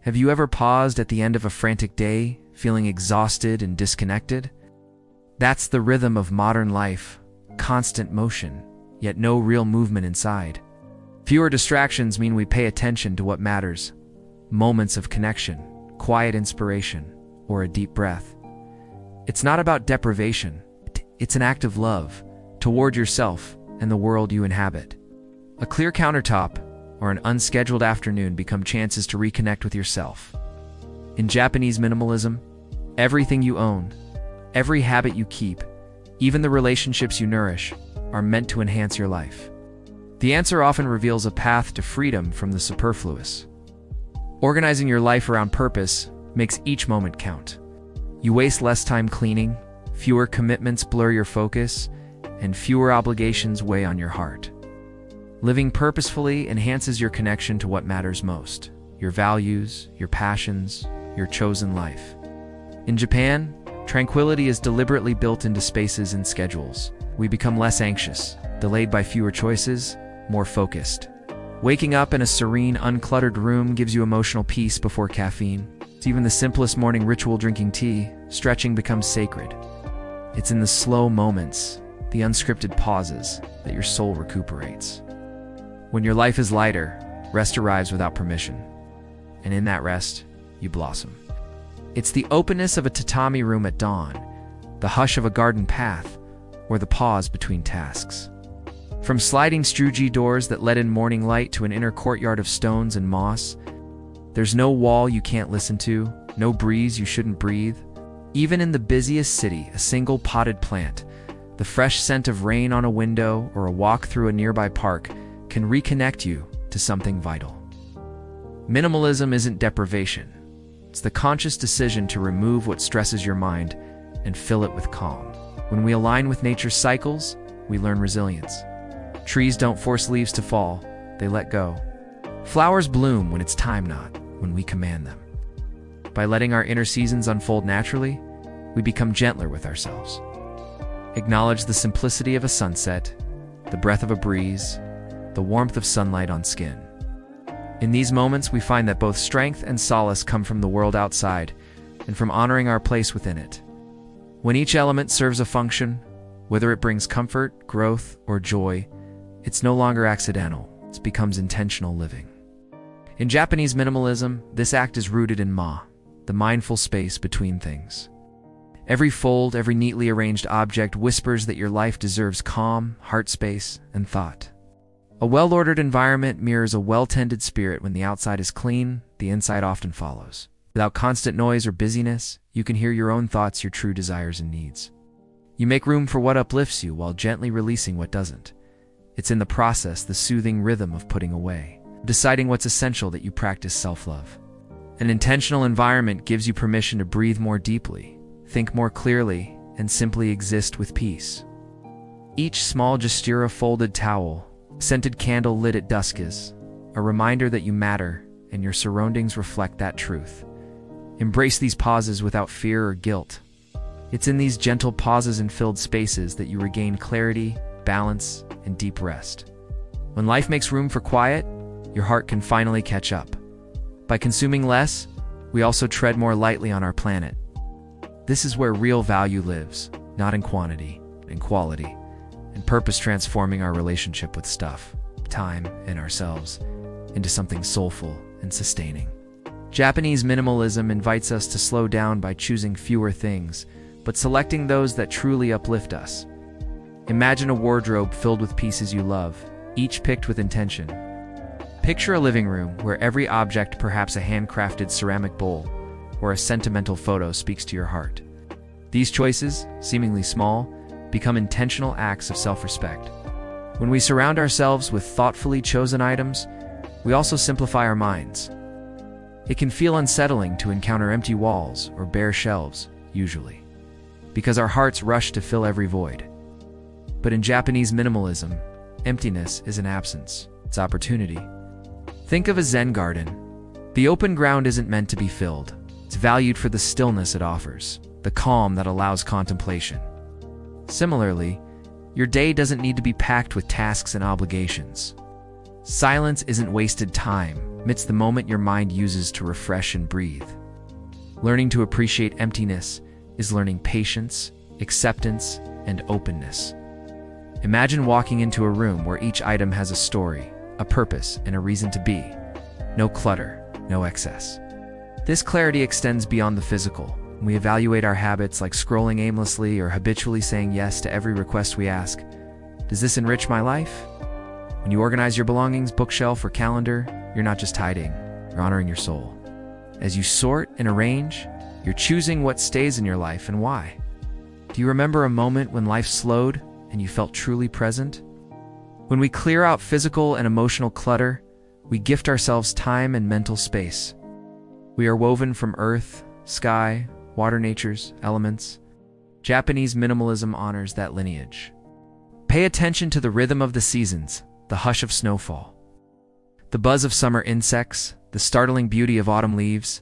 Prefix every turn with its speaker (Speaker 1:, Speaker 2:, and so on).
Speaker 1: Have you ever paused at the end of a frantic day, feeling exhausted and disconnected? That's the rhythm of modern life, constant motion, yet no real movement inside. Fewer distractions mean we pay attention to what matters. Moments of connection, quiet inspiration, or a deep breath. It's not about deprivation. It's an act of love toward yourself and the world you inhabit. A clear countertop or an unscheduled afternoon become chances to reconnect with yourself. In Japanese minimalism, everything you own, every habit you keep, even the relationships you nourish, are meant to enhance your life. The answer often reveals a path to freedom from the superfluous. Organizing your life around purpose makes each moment count. You waste less time cleaning, fewer commitments blur your focus, and fewer obligations weigh on your heart. Living purposefully enhances your connection to what matters most, your values, your passions, your chosen life. In Japan, tranquility is deliberately built into spaces and schedules. We become less anxious, delayed by fewer choices, more focused. Waking up in a serene, uncluttered room gives you emotional peace before caffeine. Even the simplest morning ritual, drinking tea, stretching, becomes sacred. It's in the slow moments, the unscripted pauses, that your soul recuperates. When your life is lighter, rest arrives without permission. And in that rest, you blossom. It's the openness of a tatami room at dawn, the hush of a garden path, or the pause between tasks. From sliding stuji doors that let in morning light to an inner courtyard of stones and moss, there's no wall you can't listen to, no breeze you shouldn't breathe. Even in the busiest city, a single potted plant, the fresh scent of rain on a window, or a walk through a nearby park can reconnect you to something vital. Minimalism isn't deprivation. It's the conscious decision to remove what stresses your mind and fill it with calm. When we align with nature's cycles, we learn resilience. Trees don't force leaves to fall, they let go. Flowers bloom when it's time, not when we command them. By letting our inner seasons unfold naturally, we become gentler with ourselves. Acknowledge the simplicity of a sunset, the breath of a breeze, the warmth of sunlight on skin. In these moments, we find that both strength and solace come from the world outside and from honoring our place within it. When each element serves a function, whether it brings comfort, growth, or joy, it's no longer accidental. It becomes intentional living. In Japanese minimalism, this act is rooted in ma, the mindful space between things. Every fold, every neatly arranged object whispers that your life deserves calm, heart space, and thought. A well-ordered environment mirrors a well-tended spirit. When the outside is clean, the inside often follows. Without constant noise or busyness, you can hear your own thoughts, your true desires and needs. You make room for what uplifts you while gently releasing what doesn't. It's in the process, the soothing rhythm of putting away, deciding what's essential, that you practice self-love. An intentional environment gives you permission to breathe more deeply, think more clearly, and simply exist with peace. Each small gesture, a folded towel, scented candle lit at dusk, is a reminder that you matter and your surroundings reflect that truth. Embrace these pauses without fear or guilt. It's in these gentle pauses and filled spaces that you regain clarity, balance, and deep rest. When life makes room for quiet, your heart can finally catch up. By consuming less, we also tread more lightly on our planet. This is where real value lives, not in quantity, in quality, and purpose, transforming our relationship with stuff, time, and ourselves into something soulful and sustaining. Japanese minimalism invites us to slow down by choosing fewer things, but selecting those that truly uplift us. Imagine a wardrobe filled with pieces you love, each picked with intention. Picture a living room where every object, perhaps a handcrafted ceramic bowl or a sentimental photo, speaks to your heart. These choices, seemingly small, become intentional acts of self-respect. When we surround ourselves with thoughtfully chosen items, we also simplify our minds. It can feel unsettling to encounter empty walls or bare shelves, usually, because our hearts rush to fill every void. But in Japanese minimalism, emptiness is an absence, it's opportunity. Think of a Zen garden. The open ground isn't meant to be filled. It's valued for the stillness it offers, the calm that allows contemplation. Similarly, your day doesn't need to be packed with tasks and obligations. Silence isn't wasted time, it's the moment your mind uses to refresh and breathe. Learning to appreciate emptiness is learning patience, acceptance, and openness. Imagine walking into a room where each item has a story, a purpose, and a reason to be. No clutter, no excess. This clarity extends beyond the physical. We evaluate our habits like scrolling aimlessly or habitually saying yes to every request we ask. Does this enrich my life? When you organize your belongings, bookshelf, or calendar, you're not just hiding, you're honoring your soul. As you sort and arrange, you're choosing what stays in your life and why. Do you remember a moment when life slowed and you felt truly present? When we clear out physical and emotional clutter, we gift ourselves time and mental space. We are woven from earth, sky, water, nature's elements. Japanese minimalism honors that lineage. Pay attention to the rhythm of the seasons, the hush of snowfall, the buzz of summer insects, the startling beauty of autumn leaves.